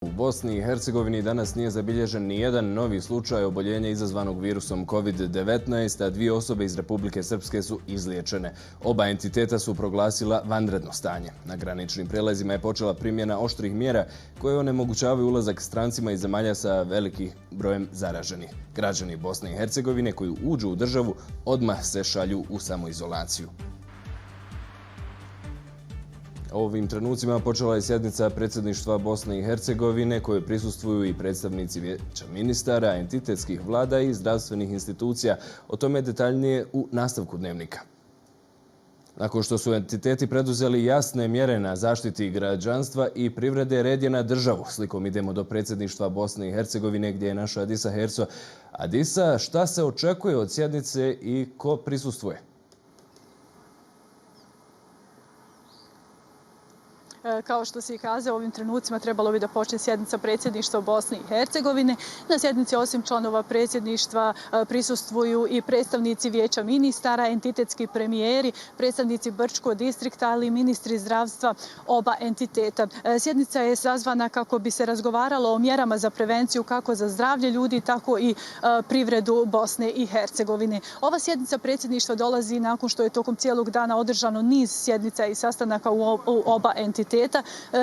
U Bosni i Hercegovini danas nije zabilježen ni jedan novi slučaj oboljenja izazvanog virusom COVID-19, a 2 osobe iz Republike Srpske su izliječene. Oba entiteta su proglasila vanredno stanje. Na graničnim prelazima je počela primjena oštrih mjera koje onemogućavaju ulazak strancima iz zemalja sa velikim brojem zaraženih. Građani Bosne i Hercegovine koji uđu u državu odmah se šalju u samoizolaciju. Ovim trenucima počela je sjednica predsjedništva Bosne i Hercegovine kojoj prisustvuju i predstavnici vijeća ministara, entitetskih vlada i zdravstvenih institucija. O tome detaljnije u nastavku dnevnika. Nakon što su entiteti preduzeli jasne mjere na zaštiti građanstva i privrede, red je na državu. Slikom idemo do predsjedništva Bosne i Hercegovine gdje je naša Adisa Herco. Adisa, šta se očekuje od sjednice i ko prisustvuje? Kao što si kazao, ovim trenucima trebalo bi da počne sjednica predsjedništva Bosne i Hercegovine. Na sjednici osim članova predsjedništva prisustvuju i predstavnici vijeća ministara, entitetski premijeri, predstavnici Brčkog distrikta, ali i ministri zdravstva oba entiteta. Sjednica je sazvana kako bi se razgovaralo o mjerama za prevenciju kako za zdravlje ljudi, tako i privredu Bosne i Hercegovine. Ova sjednica predsjedništva dolazi nakon što je tokom cijelog dana održano niz sjednica i sastanaka u oba entiteta.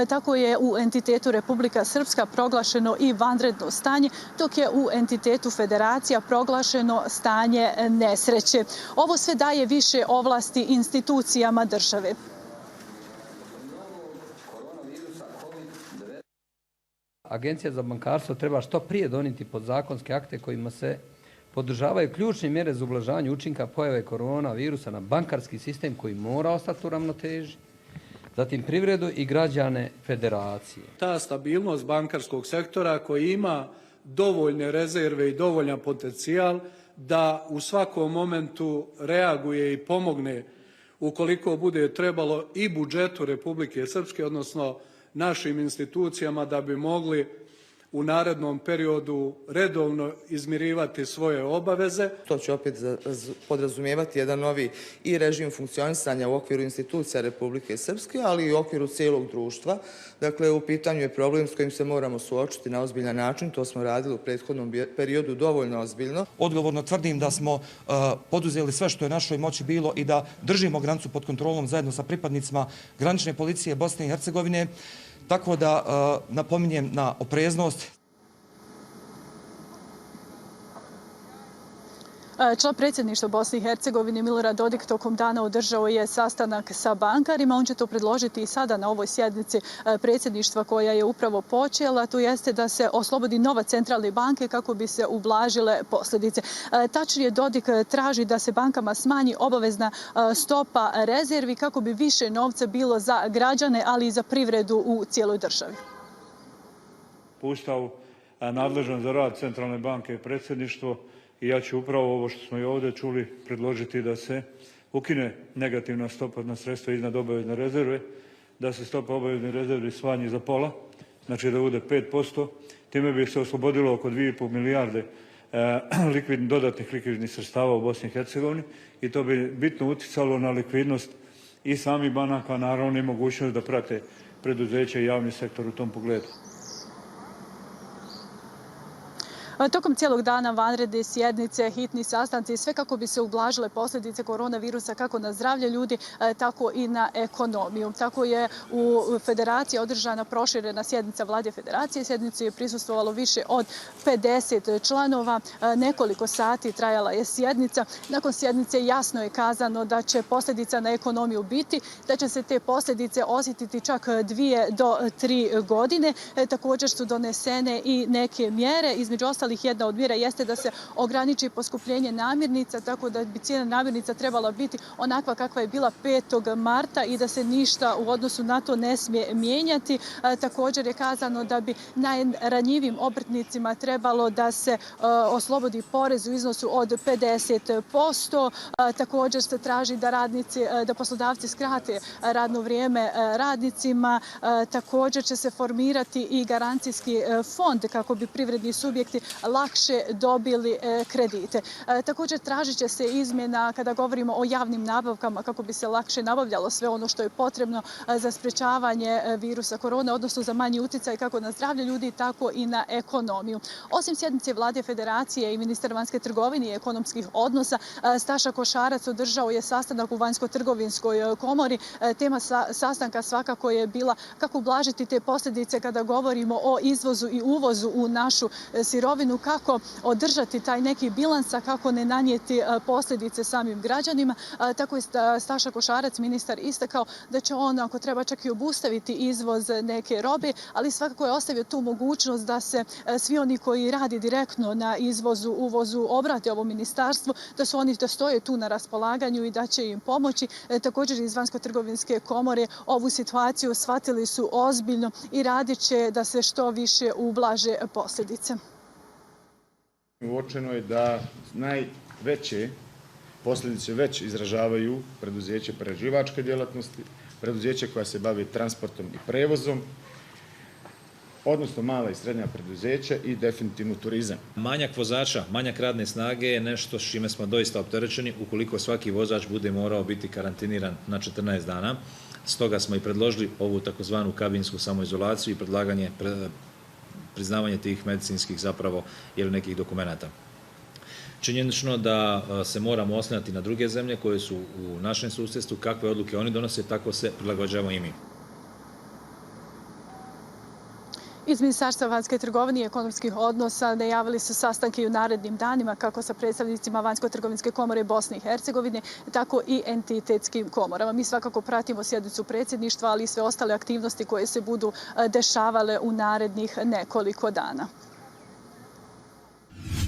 Tako je u entitetu Republika Srpska proglašeno i vanredno stanje, dok je u entitetu Federacija proglašeno stanje nesreće. Ovo sve daje više ovlasti institucijama države. Agencija za bankarstvo treba što prije donijeti podzakonske akte kojima se podržavaju ključne mjere za ublažavanje učinka pojave koronavirusa na bankarski sistem koji mora ostati u ravnoteži, zatim privredu i građane federacije. Ta stabilnost bankarskog sektora koji ima dovoljne rezerve i dovoljan potencijal da u svakom momentu reaguje i pomogne ukoliko bude trebalo i budžetu Republike Srpske, odnosno našim institucijama da bi mogli u narednom periodu redovno izmirivati svoje obaveze. To će opet podrazumijevati jedan novi i režim funkcionisanja u okviru institucija Republike Srpske, ali i u okviru cijelog društva. Dakle, u pitanju je problem s kojim se moramo suočiti na ozbiljan način. To smo radili u prethodnom periodu dovoljno ozbiljno. Odgovorno tvrdim da smo poduzeli sve što je našoj moći bilo i da držimo granicu pod kontrolom zajedno sa pripadnicima granične policije Bosne i Hercegovine. Tako da napominjem na opreznost. Član predsjedništva Bosne i Hercegovine Milorad Dodik tokom dana održao je sastanak sa bankarima. On će to predložiti i sada na ovoj sjednici predsjedništva koja je upravo počela. To jeste da se oslobodi novac centralne banke kako bi se ublažile posljedice. Tačnije, Dodik traži da se bankama smanji obavezna stopa rezervi kako bi više novca bilo za građane, ali i za privredu u cijeloj državi. Po Ustavu nadležan za rad centralne banke je predsjedništvo. I ja ću upravo ovo što smo i ovdje čuli predložiti da se ukine negativna stopa na sredstva iznad obavezne rezerve, da se stopa obavezne rezerve smanji za pola, znači da bude 5%. Time bi se oslobodilo oko 2,5 milijarde dodatnih likvidnih sredstava u Bosni i Hercegovini i to bi bitno utjecalo na likvidnost i samih banaka, naravno i mogućnost da prate preduzeće i javni sektor u tom pogledu. Tokom cijelog dana vanredne sjednice, hitni sastanci, sve kako bi se ublažile posljedice koronavirusa kako na zdravlje ljudi, tako i na ekonomiju. Tako je u Federaciji održana proširena sjednica Vlade Federacije. Sjednici je prisustvovalo više od 50 članova. Nekoliko sati trajala je sjednica. Nakon sjednice jasno je kazano da će posljedica na ekonomiju biti, da će se te posljedice osjetiti čak 2 do 3 godine. Također su donesene i neke mjere. Između ostalih, jedna od mjera jeste da se ograniči poskupljenje namirnica, tako da bi cijena namirnica trebala biti onakva kakva je bila 5. marta i da se ništa u odnosu na to ne smije mijenjati. Također je kazano da bi najranjivim obrtnicima trebalo da se oslobodi porez u iznosu od 50%. Također se traži da poslodavci skrate radno vrijeme radnicima. Također će se formirati i garancijski fond kako bi privredni subjekti lakše dobili kredite. Također tražit će se izmjena kada govorimo o javnim nabavkama kako bi se lakše nabavljalo sve ono što je potrebno za sprečavanje virusa korona, odnosno za manji utjecaj kako na zdravlje ljudi, tako i na ekonomiju. Osim sjednice Vlade Federacije i ministar vanjske trgovine i ekonomskih odnosa, Staša Košarac održao je sastanak u Vanjsko-trgovinskoj komori. Tema sastanka svakako je bila kako ublažiti te posljedice kada govorimo o izvozu i uvozu u našu sirovinu, kako održati taj neki bilans, a kako ne nanijeti posljedice samim građanima. Tako je Staša Košarac, ministar, istakao da će on, ako treba, čak i obustaviti izvoz neke robe, ali svakako je ostavio tu mogućnost da se svi oni koji radi direktno na izvozu, uvozu obrate ovom ministarstvu, da su oni da stoje tu na raspolaganju i da će im pomoći. Također iz Vanjsko-trgovinske komore ovu situaciju shvatili su ozbiljno i radit će da se što više ublaže posljedice. Uočeno je da najveće posljedice već izražavaju preduzeće prerađivačke djelatnosti, preduzeće koja se bavi transportom i prevozom, odnosno mala i srednja preduzeća i definitivno turizam. Manjak vozača, manjak radne snage je nešto s čime smo doista opterećeni ukoliko svaki vozač bude morao biti karantiniran na 14 dana. Stoga smo i predložili ovu takozvanu kabinsku samoizolaciju i predlaganje, priznavanje tih medicinskih zapravo ili nekih dokumenata. Činjenično da se moramo oslanjati na druge zemlje koje su u našem susjedstvu, kakve odluke oni donose, tako se prilagođavamo i mi. Iz Ministarstva vanjske trgovine i ekonomskih odnosa najavili su sastanke i u narednim danima kako sa predstavnicima Vanjsko-trgovinske komore Bosne i Hercegovine, tako i entitetskim komorama. Mi svakako pratimo sjednicu predsjedništva, ali i sve ostale aktivnosti koje se budu dešavale u narednih nekoliko dana.